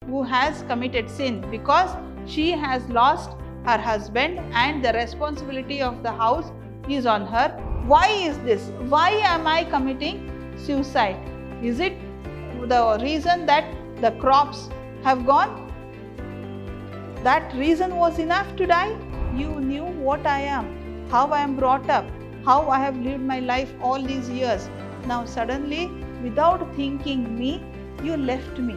who has committed sin because she has lost her husband and the responsibility of the house is on her. Why is this? Why am I committing suicide? Is it the reason that the crops have gone? That reason was enough to die? You knew what I am, how I am brought up, how I have lived my life all these years. Now suddenly, without thinking me, you left me.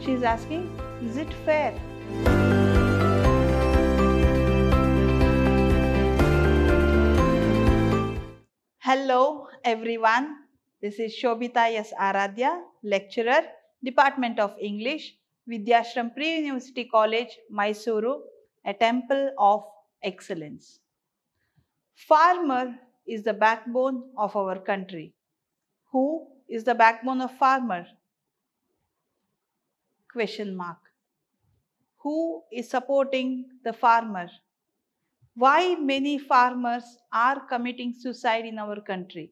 She is asking, is it fair? Hello everyone, this is Shobita S. Aradhya, lecturer, Department of English, Vidhyaashram Pre-University College, Mysuru, a temple of excellence. Farmer is the backbone of our country. Who is the backbone of farmer? Question mark. Who is supporting the farmer? Why many farmers are committing suicide in our country?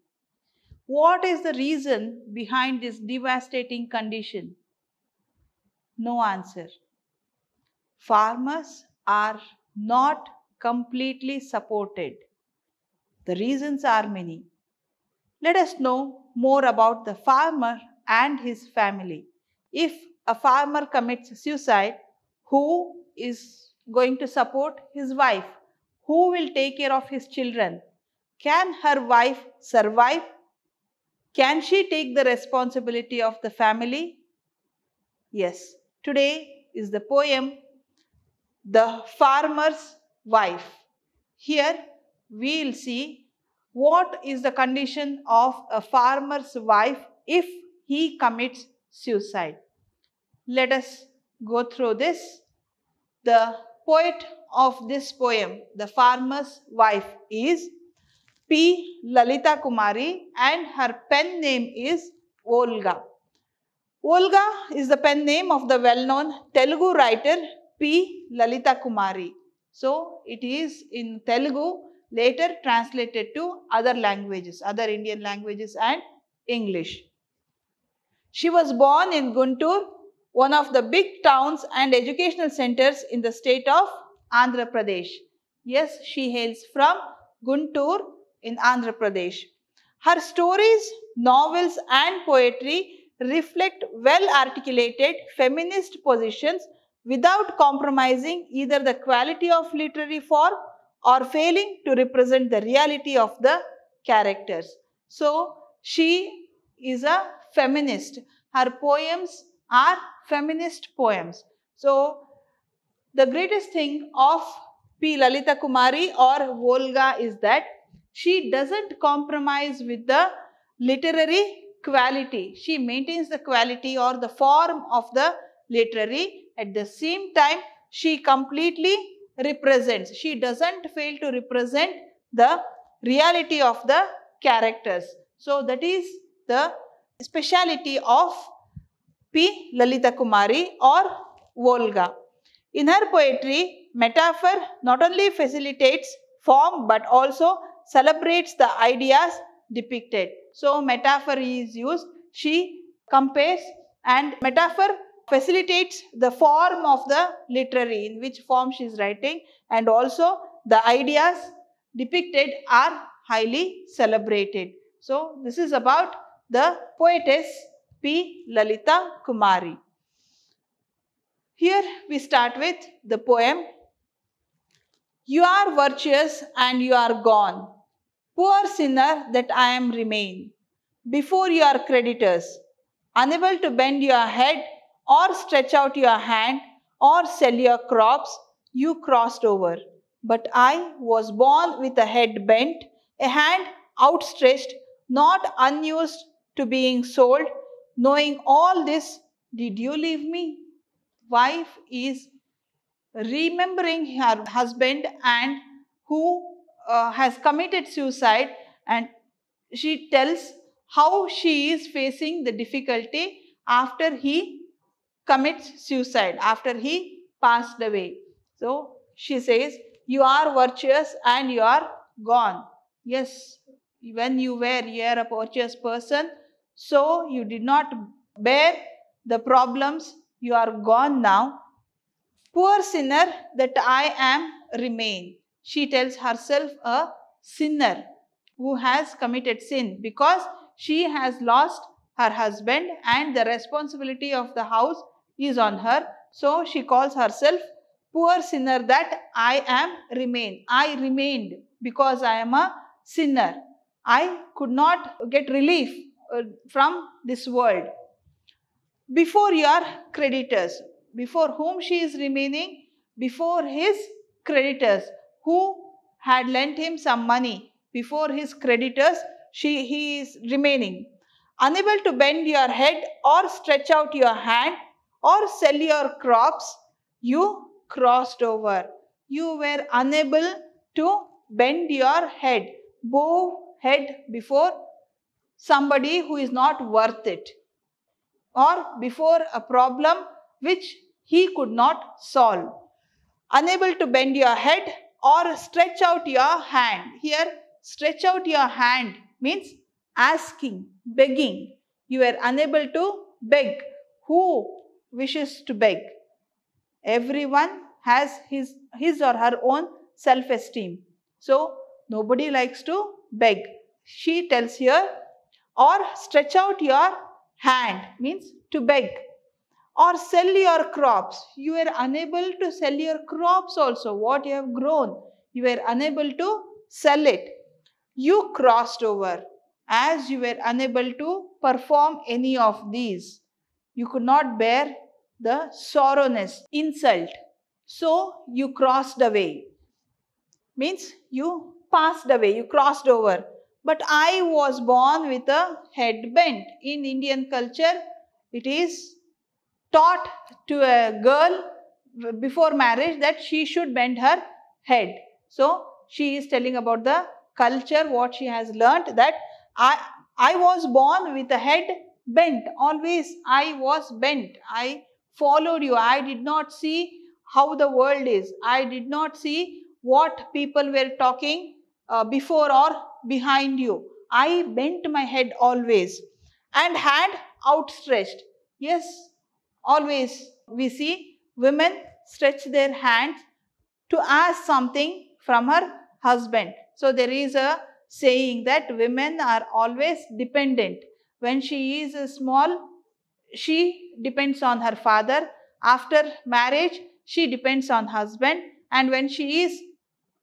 What is the reason behind this devastating condition? No answer. Farmers are not completely supported. The reasons are many. Let us know more about the farmer and his family. If a farmer commits suicide, who is going to support his wife? Who will take care of his children? Can her wife survive? Can she take the responsibility of the family? Yes, today is the poem, The Farmer's Wife. Here we will see what is the condition of a farmer's wife if he commits suicide. Let us go through this. The poet of this poem, The Farmer's Wife, is P. Lalita Kumari and her pen name is Olga. Olga is the pen name of the well-known Telugu writer P. Lalita Kumari. So, it is in Telugu, later translated to other languages, other Indian languages and English. She was born in Guntur, one of the big towns and educational centers in the state of Andhra Pradesh. Yes, she hails from Guntur in Andhra Pradesh. Her stories, novels and poetry reflect well-articulated feminist positions without compromising either the quality of literary form or failing to represent the reality of the characters. So, she is a feminist. Her poems are feminist poems. So, the greatest thing of P. Lalita Kumari or Volga is that she doesn't compromise with the literary quality. She maintains the quality or the form of the literary. At the same time, she completely represents. She doesn't fail to represent the reality of the characters. So, that is the speciality of P. Lalita Kumari or Volga. In her poetry, metaphor not only facilitates form but also celebrates the ideas depicted. So, metaphor is used. She compares and metaphor facilitates the form of the literary, in which form she is writing, and also the ideas depicted are highly celebrated. So, this is about the poetess P. Lalita Kumari. Here we start with the poem. You are virtuous and you are gone. Poor sinner that I am remain. Before your creditors, unable to bend your head or stretch out your hand or sell your crops, you crossed over. But I was born with a head bent, a hand outstretched, not unused to being sold. Knowing all this, did you leave me? Wife is remembering her husband and who has committed suicide, and she tells how she is facing the difficulty after he commits suicide, after he passed away. So, she says, you are virtuous and you are gone. Yes, when you are a virtuous person, so you did not bear the problems you are gone now. Poor sinner that I am remain. She tells herself a sinner who has committed sin because she has lost her husband and the responsibility of the house is on her. So she calls herself poor sinner that I am remain. I remained because I am a sinner. I could not get relief from this world. Before your creditors, before whom she is remaining, before his creditors who had lent him some money, before his creditors he is remaining. Unable to bend your head or stretch out your hand or sell your crops, you crossed over. You were unable to bend your head, bow head before somebody who is not worth it, or before a problem which he could not solve. Unable to bend your head or stretch out your hand. Here, stretch out your hand means asking, begging. You are unable to beg. Who wishes to beg? Everyone has his or her own self-esteem. So, nobody likes to beg. She tells here, or stretch out your hand means to beg, or sell your crops. You were unable to sell your crops also, what you have grown. You were unable to sell it. You crossed over as you were unable to perform any of these. You could not bear the sorrowness, insult. So you crossed away. Means you passed away, you crossed over. But I was born with a head bent. In Indian culture, it is taught to a girl before marriage that she should bend her head. So, she is telling about the culture, what she has learnt, that I was born with a head bent. Always I was bent. I followed you. I did not see how the world is. I did not see what people were talking before or behind you. I bent my head always and hand outstretched. Yes, always we see women stretch their hands to ask something from her husband. So there is a saying that women are always dependent. When she is small, she depends on her father. After marriage, she depends on husband. And when she is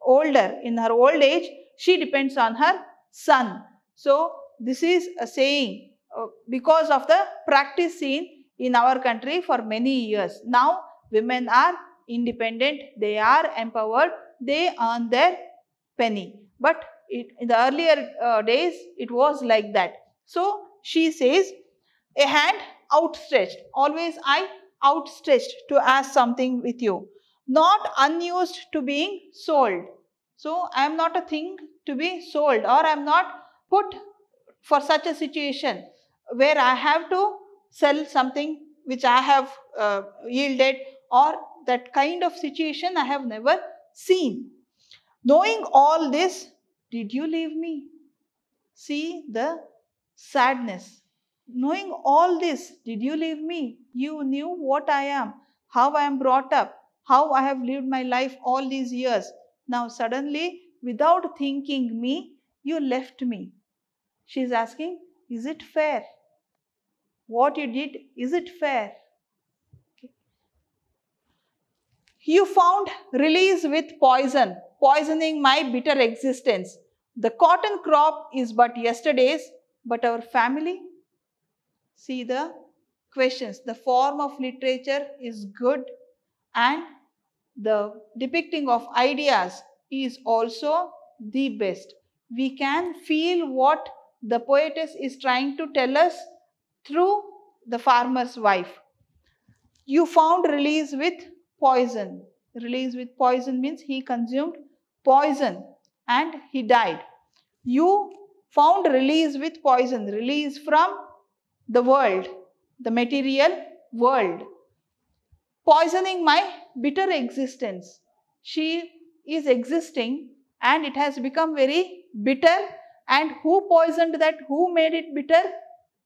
older, in her old age, she depends on her son. So this is a saying because of the practice seen in our country for many years. Now women are independent, they are empowered, they earn their penny. But in the earlier days, it was like that. So she says, a hand outstretched. Always I outstretched to ask something with you. Not unused to being sold. So I am not a thing to be sold, or I am not put for such a situation where I have to sell something which I have yielded, or that kind of situation I have never seen. Knowing all this, did you leave me? See the sadness. Knowing all this, did you leave me? You knew what I am, how I am brought up, how I have lived my life all these years. Now suddenly, without thinking me, you left me. She is asking, is it fair? What you did, is it fair? Okay. You found release with poison, poisoning my bitter existence. The cotton crop is but yesterday's, but our family? See the questions. The form of literature is good and the depicting of ideas is also the best. We can feel what the poetess is trying to tell us through the farmer's wife. You found release with poison. Release with poison means he consumed poison and he died. You found release with poison, release from the world, the material world. Poisoning my bitter existence. She is existing and it has become very bitter. And who poisoned that? Who made it bitter?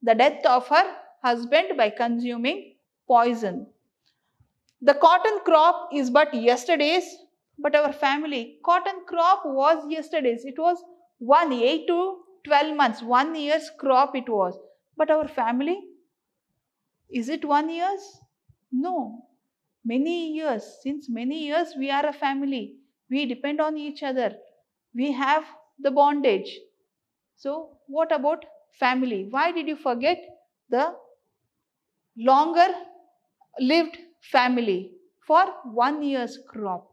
The death of her husband by consuming poison. The cotton crop is but yesterday's, but our family, cotton crop was yesterday's. It was 8 to 12 months, 1 year's crop it was. But our family, is it 1 year's? No. Many years. Since many years we are a family. We depend on each other. We have the bondage. So what about family? Why did you forget the longer lived family for 1 year's crop?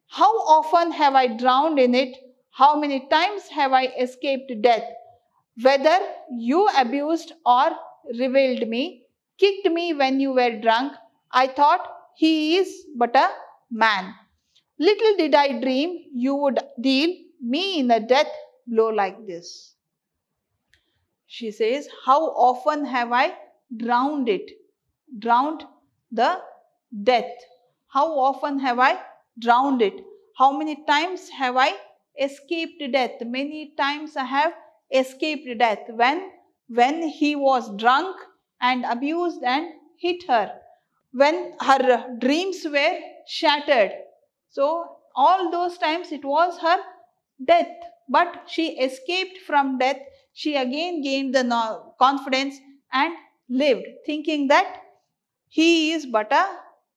How often have I drowned in it? How many times have I escaped death? Whether you abused or reviled me, kicked me when you were drunk, I thought he is but a man. Little did I dream you would deal me in a death blow like this. She says, how often have I drowned it? Drowned the death. How often have I drowned it? How many times have I escaped death? Many times I have escaped death. When he was drunk and abused and hit her. When her dreams were shattered. So all those times it was her death. But she escaped from death. She again gained the confidence and lived, thinking that he is but a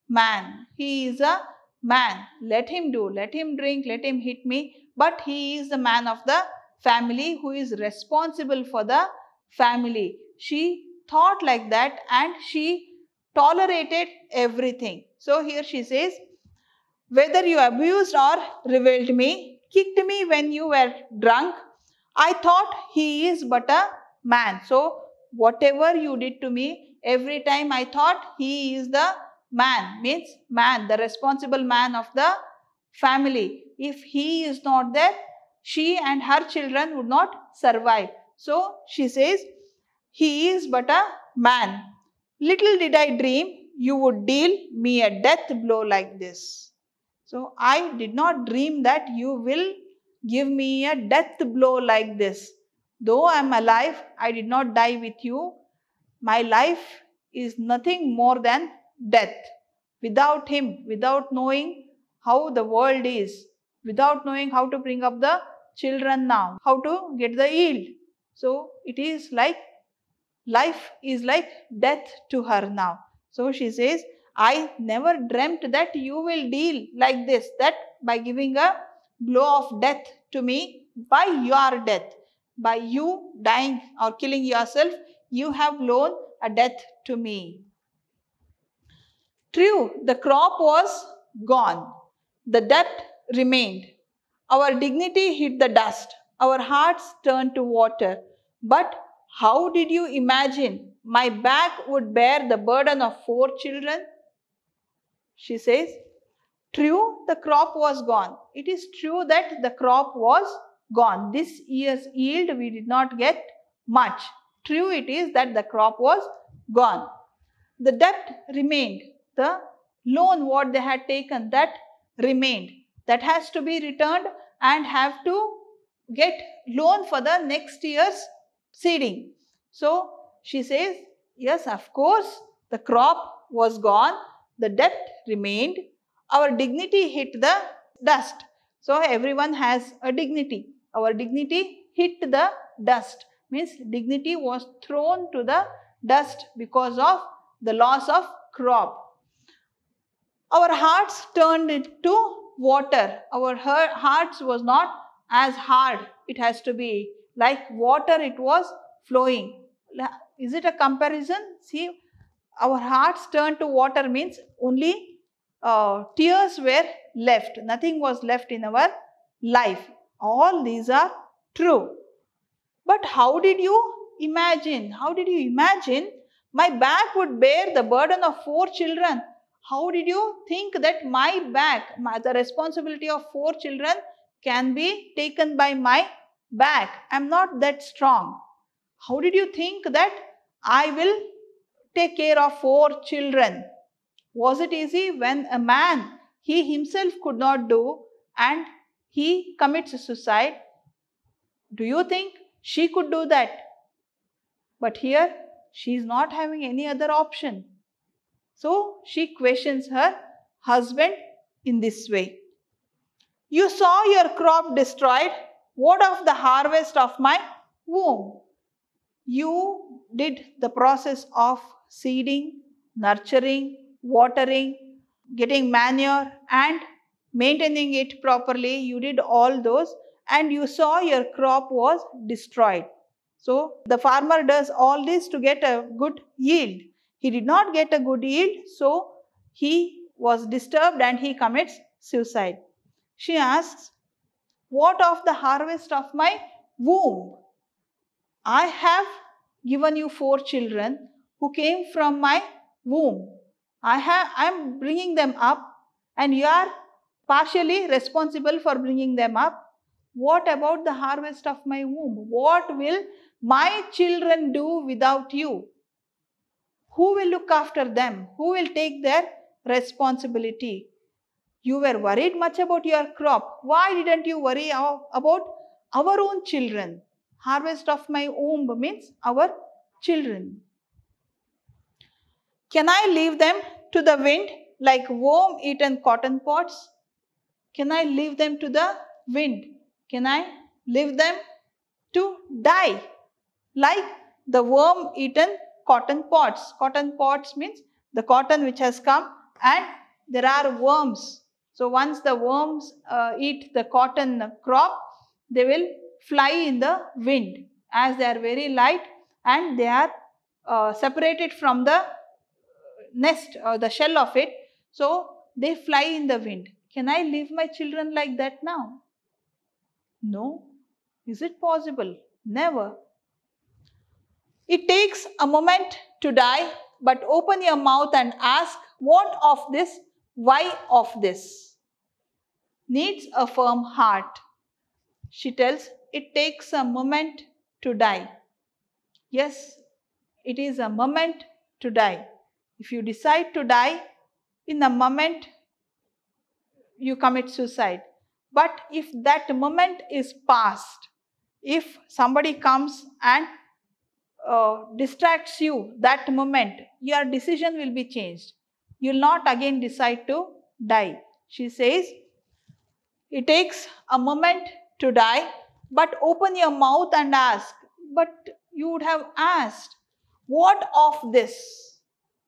man. He is a man. Let him do, let him drink, let him hit me. But he is the man of the family who is responsible for the family. She thought like that and she tolerated everything. So here she says, whether you abused or reviled me, kicked me when you were drunk, I thought he is but a man. So whatever you did to me, every time I thought he is the man, means man, the responsible man of the family. If he is not there, she and her children would not survive. So she says, he is but a man. Little did I dream you would deal me a death blow like this. So I did not dream that you will give me a death blow like this. Though I am alive, I did not die with you. My life is nothing more than death. Without him, without knowing how the world is, without knowing how to bring up the children now, how to get the yield. So it is like, life is like death to her now. So she says, I never dreamt that you will deal like this, that by giving a blow of death to me, by your death, by you dying or killing yourself, you have blown a death to me. True, the crop was gone. The debt remained. Our dignity hit the dust. Our hearts turned to water. But how did you imagine my back would bear the burden of 4 children? She says, true, the crop was gone. It is true that the crop was gone. This year's yield we did not get much. True it is that the crop was gone. The debt remained. The loan what they had taken, that remained. That has to be returned and have to get loan for the next year's seeding. So she says, yes, of course, the crop was gone. The debt remained. Our dignity hit the dust. So everyone has a dignity. Our dignity hit the dust. Means dignity was thrown to the dust because of the loss of crop. Our hearts turned into water. Our hearts was not as hard. It has to be like water, it was flowing. Is it a comparison? See, our hearts turned to water means only tears were left. Nothing was left in our life. All these are true. But how did you imagine? How did you imagine my back would bear the burden of 4 children? How did you think that my back, the responsibility of 4 children can be taken by my back? I am not that strong. How did you think that I will take care of 4 children? Was it easy when a man, he himself could not do and he commits suicide? Do you think she could do that? But here she is not having any other option. So she questions her husband in this way. You saw your crop destroyed. What of the harvest of my womb? You did the process of seeding, nurturing, watering, getting manure and maintaining it properly. You did all those and you saw your crop was destroyed. So the farmer does all this to get a good yield. He did not get a good yield, so he was disturbed and he commits suicide. She asks, what of the harvest of my womb? I have given you 4 children who came from my womb. I am bringing them up and you are partially responsible for bringing them up. What about the harvest of my womb? What will my children do without you? Who will look after them? Who will take their responsibility? You were worried much about your crop. Why didn't you worry about our own children? Harvest of my womb means our children. Can I leave them to the wind like worm-eaten cotton pods? Can I leave them to the wind? Can I leave them to die like the worm-eaten cotton pods? Cotton pods means the cotton which has come and there are worms. So once the worms eat the cotton crop, they will fly in the wind as they are very light and they are separated from the nest or the shell of it. So they fly in the wind. Can I leave my children like that now? No. Is it possible? Never. It takes a moment to die, but open your mouth and ask, what of this? Why of this? Needs a firm heart. She tells, it takes a moment to die. Yes, it is a moment to die. If you decide to die, in a moment, you commit suicide. But if that moment is past, if somebody comes and distracts you that moment, your decision will be changed. You will not again decide to die. She says, it takes a moment to die, but open your mouth and ask. But you would have asked, what of this?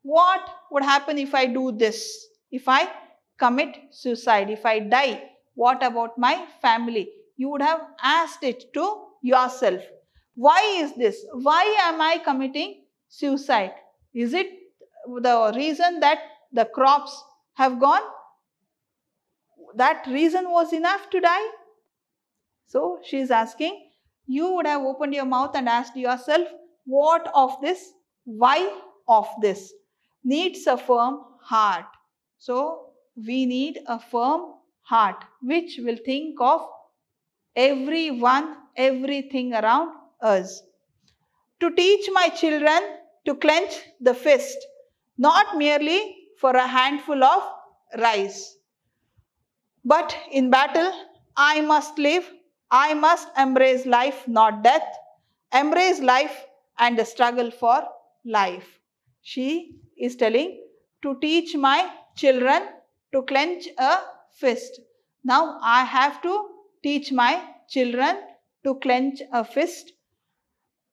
What would happen if I do this? If I commit suicide, if I die, what about my family? You would have asked it to yourself. Why is this? Why am I committing suicide? Is it the reason that the crops have gone? That reason was enough to die? So she is asking, you would have opened your mouth and asked yourself, what of this? Why of this? Needs a firm heart. So we need a firm heart which will think of everyone, everything around us. To teach my children to clench the fist, not merely for a handful of rice. But in battle, I must live. I must embrace life, not death. Embrace life and the struggle for life. She is telling to teach my children to clench a fist. Now I have to teach my children to clench a fist,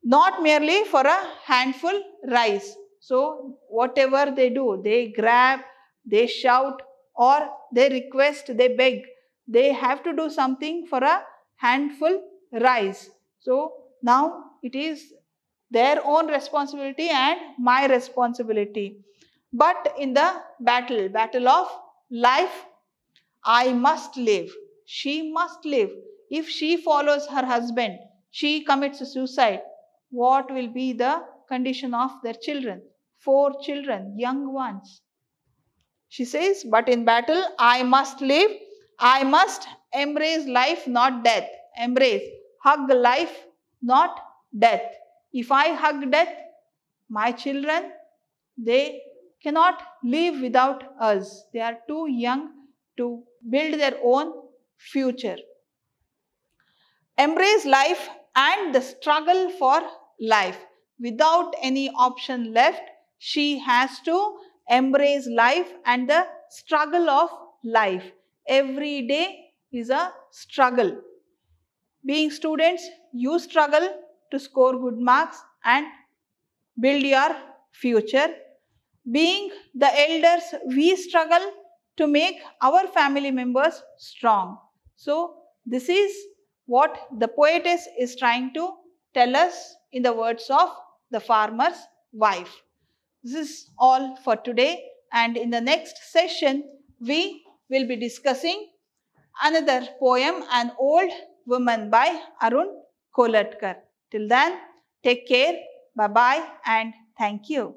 not merely for a handful rice. So whatever they do, they grab, they shout, or they request, they beg. They have to do something for a handful rice. So now it is their own responsibility and my responsibility. But in the battle of life, I must live. She must live. If she follows her husband, she commits suicide, what will be the condition of their children? 4 children, young ones. She says, but in battle, I must live. I must embrace life, not death. Embrace, hug life, not death. If I hug death, my children, they cannot live without us. They are too young to build their own future. Embrace life and the struggle for life. Without any option left, she has to embrace life and the struggle of life. Every day is a struggle. Being students, you struggle to score good marks and build your future. Being the elders, we struggle to make our family members strong. So, this is what the poetess is trying to tell us in the words of the farmer's wife. This is all for today, and in the next session, we will be discussing another poem, An Old Woman by Arun Kolatkar. Till then, take care, bye-bye, and thank you.